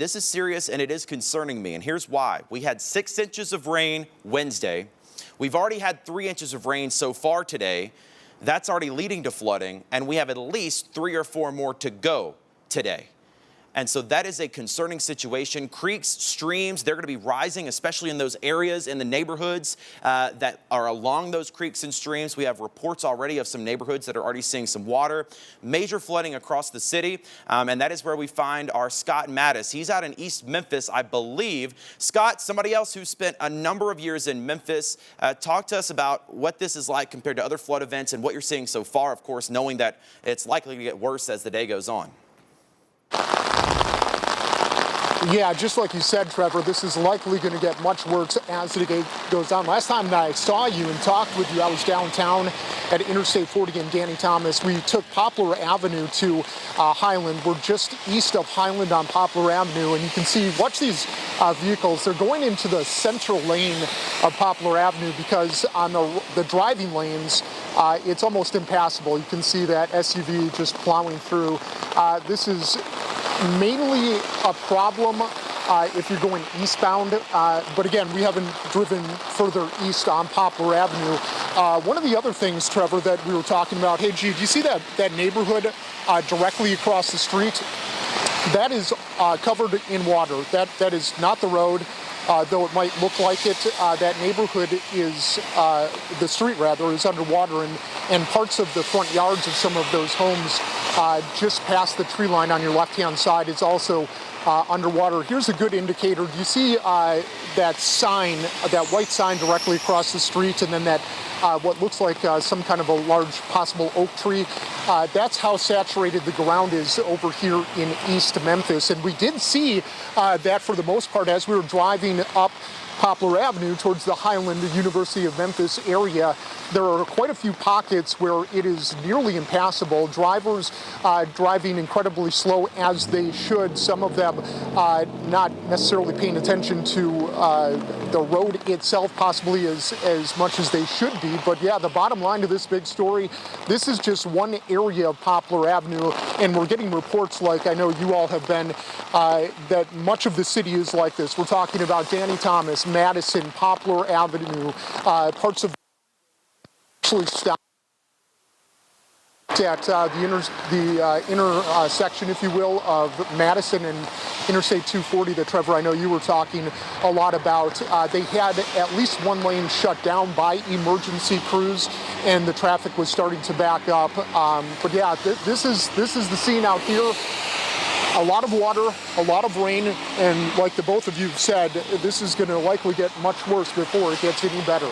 This is serious and it is concerning me, and here's why. We had 6 inches of rain Wednesday. We've already had 3 inches of rain so far today. That's already leading to flooding, and we have at least 3 or 4 more to go today. And so that is a concerning situation. Creeks, streams, they're going to be rising, especially in those areas in the neighborhoods that are along those creeks and streams. We have reports already of some neighborhoods that are already seeing some water. Major flooding across the city, and that is where we find our Scott Mattis. He's out in East Memphis, I believe. Scott, somebody else who spent a number of years in Memphis, talk to us about what this is like compared to other flood events and what you're seeing so far, of course, knowing that it's likely to get worse as the day goes on. Yeah, just like you said, Trevor, this is likely going to get much worse as the day goes on. Last time that I saw you and talked with you, I was downtown at Interstate 40 and Danny Thomas. We took Poplar Avenue to Highland. We're just east of Highland on Poplar Avenue, and you can see, watch these vehicles. They're going into the central lane of Poplar Avenue because on the driving lanes, it's almost impassable. You can see that SUV just plowing through. This is mainly a problem if you're going eastbound, but again, we haven't driven further east on Poplar Avenue. One of the other things, Trevor, that we were talking about, hey, G, do you see that neighborhood directly across the street? That is covered in water. That is not the road, though it might look like it. That neighborhood is, the street rather, is underwater, and parts of the front yards of some of those homes just past the tree line on your left-hand side is also underwater. Here's a good indicator. Do you see that sign, that white sign directly across the street, and then that what looks like some kind of a large possible oak tree? That's how saturated the ground is over here in East Memphis. And we did see that for the most part as we were driving up Poplar Avenue towards the Highland University of Memphis area. There are quite a few pockets where it is nearly impassable. Drivers driving incredibly slow as they should. Some of them not necessarily paying attention to the road itself possibly as much as they should be. But yeah, the bottom line to this big story, this is just one area of Poplar Avenue, and we're getting reports, like I know you all have been, that much of the city is like this. We're talking about Danny Thomas, Madison, Poplar Avenue, parts of actually stopped at the intersection, if you will, of Madison and Interstate 240 that, Trevor, I know you were talking a lot about. They had at least one lane shut down by emergency crews, and the traffic was starting to back up. But yeah, this is the scene out here. A lot of water, a lot of rain, and like the both of you said, this is going to likely get much worse before it gets any better.